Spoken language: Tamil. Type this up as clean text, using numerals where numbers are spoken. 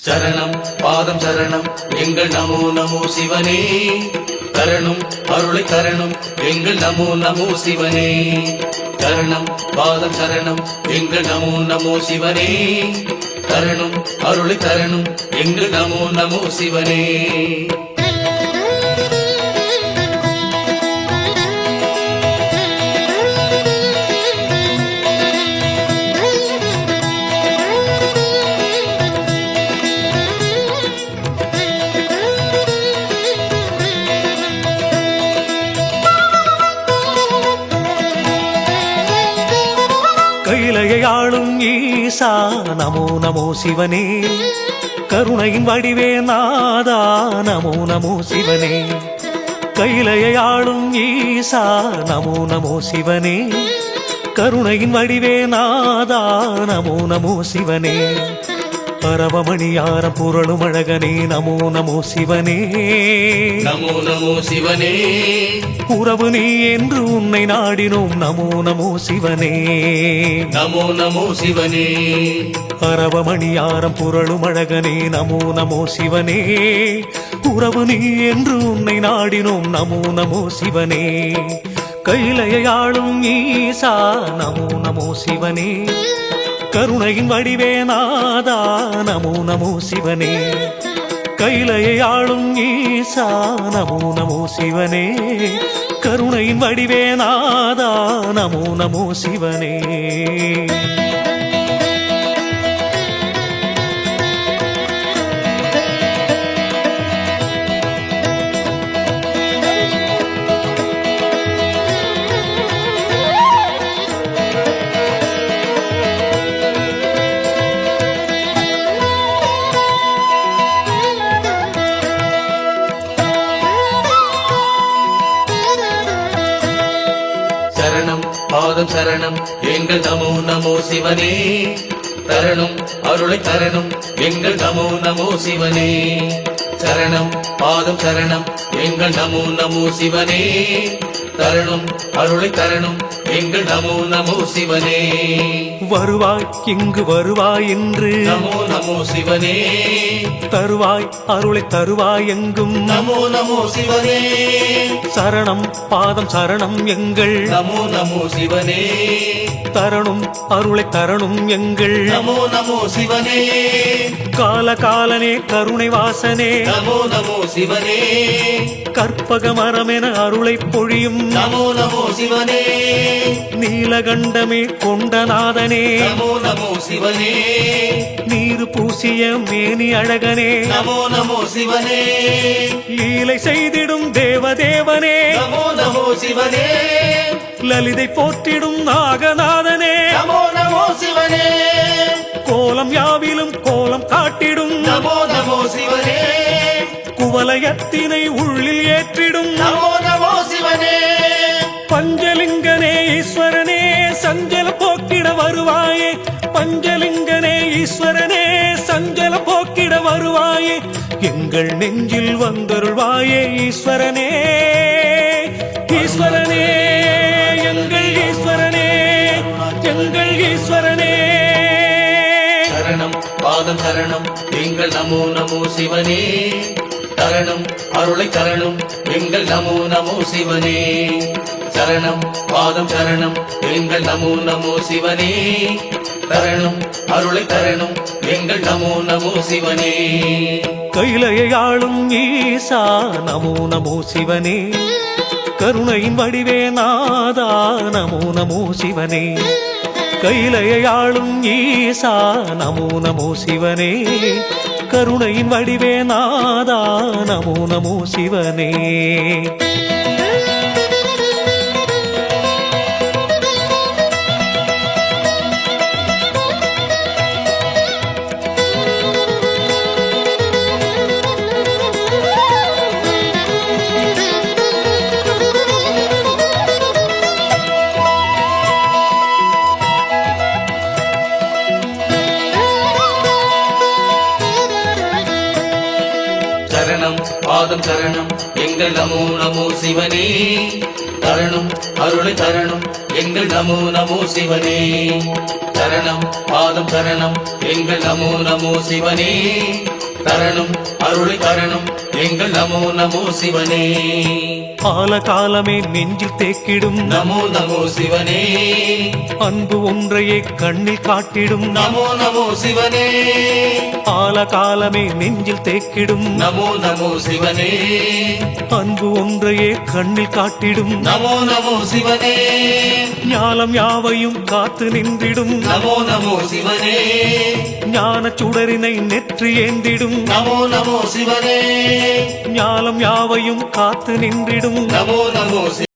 சரணம் பாதம் சரணம் எங்கள் நமோ நமோ சிவனே. தரணும் அருளை தரணும் எங்கள் நமோ நமோ சிவனே. சரணம் பாதம் சரணம் எங்கள் நமோ நமோ சிவனே. தரணும் அருளை தரணும் எங்கள் நமோ நமோ சிவனே. கையிலையை ஆளும் ஈசா நமோ நமோ சிவனே. கருணையின் வடிவே நாதா நமோ நமோ சிவனே. கையிலையை ஆளும் ஈசா நமோ நமோ சிவனே. கருணையின் வடிவே நாதா நமோ நமோ சிவனே. பரவமணியார புரளும் அழகனே நமோ நமோ சிவனே. நமோ நமோ சிவனே. உறவு நீ என்று உன்னை நாடினோம் நமோ நமோ சிவனே. நமோ நமோ சிவனே. பரவமணியாரம் புரளும் அழகனே நமோ நமோ சிவனே. உறவு நீ என்று உன்னை நாடினோம் நமோ நமோ சிவனே. கையிலையை ஆளும் ஈசா நமோ நமோ சிவனே. கருணையின் வடிவே நாதா நமோ நமோ சிவனே. கையிலையை ஆளும் ஈசா நமோ நமோ சிவனே. கருணையின் வடிவே நாதா நமோ நமோ சிவனே. சரணம் பாதம் சரணம் எங்கள் நமோ நமோ சிவனே. தரணும் அருளை தரணும் எங்கள் நமோ நமோ சிவனே. சரணம் பாதம் சரணம் எங்கள் நமோ நமோ சிவனே. தரணும் அருளை தரணும் எங்கள் நமோ நமோ சிவனே. வருவாய் இங்கு வருவாய் என்று நமோ நமோ சிவனே. தருவாய் அருளை தருவாய் எங்கும் நமோ நமோ சிவனே. சரணம் பாதம் சரணம் எங்கள் நமோ நமோ சிவனே. தரணும் அருளை தரணும் எங்கள் நமோ நமோ சிவனே. கால காலனே கருணை வாசனே. நமோ நமோ சிவனே. கற்பக மரமென அருளை பொழியும் நமோ நமோ சிவனே. நீலகண்டமே கொண்டநாதனே. நமோ நமோ சிவனே. நீரு பூசிய மேனி அழகனே. நமோ நமோ சிவனே. லீலை செய்திடும் தேவதேவனே. நமோ நமோ சிவனே. லலிதை போற்றிடும் நாகநாதனே. நமோ நமோ சிவனே. கோலம் யாவிலும் கோலம் காட்டிடும் நமோ நமோ சிவனே. குவலயத்தினை உள்ளில் ஏற்றிடும் நமோ நமோ சிவனே. பஞ்சலிங்கனே ஈஸ்வரனே சஞ்சல போக்கிட வருவாயே. பஞ்சலிங்கனே ஈஸ்வரனே சஞ்சல போக்கிட வருவாயே. எங்கள் நெஞ்சில் வந்தருள்வாயே ஈஸ்வரனே. ஈஸ்வரனே எங்கள் ஈஸ்வரனே எங்கள் ஈஸ்வரனே. சரணம் பாதம் சரணம் எங்கள் நமோ நமோ சிவனே. தரணும் அருளை தரணும் எங்கள் நமோ நமோ சிவனே. சரணம் பாதம் சரணம் எங்கள் நமோ நமோ சிவனே. தரணும் அருளை தரணும் எங்கள் நமோ நமோ சிவனே. கையிலையை ஆளும் ஈசா நமோ நமோ சிவனே. கருணையின் வடிவே நாதா நமோ நமோ சிவனே. கையிலையை ஆளும் ஈசா நமோ நமோ சிவனே. கருணையின் வடிவே நாதா நமோ நமோ சிவனே. சரணம் பாதம் சரணம் எங்கள் நமோ நமோ சிவனே தரணும் அருளை தரணும் எங்கள் நமோ நமோ சிவனே சரணம் பாதம் சரணம் எங்கள் நமோ நமோ சிவனே தரணும் அருளை தரணும் எங்கள் நமோ நமோ சிவனே கால காலமே நெஞ்சில் தேக்கிடும் நமோ நமோ சிவனே அன்பு ஒன்றையே கண்ணில் காட்டிடும் நமோ நமோ சிவனே கால காலமே நெஞ்சில் தேக்கிடும் நமோ நமோ சிவனே அன்பு ஒன்றையே கண்ணில் காட்டிடும் நமோ நமோ சிவனே ஞாலம் யாவையும் காத்து நின்றிடும் நமோ நமோ சிவனே ஞான சுடரினை நெற்றி ஏந்திடும் நமோ நமோ சிவனே ஞாலம் யாவையும் காத்து நின்றிடும் நமோ நமோ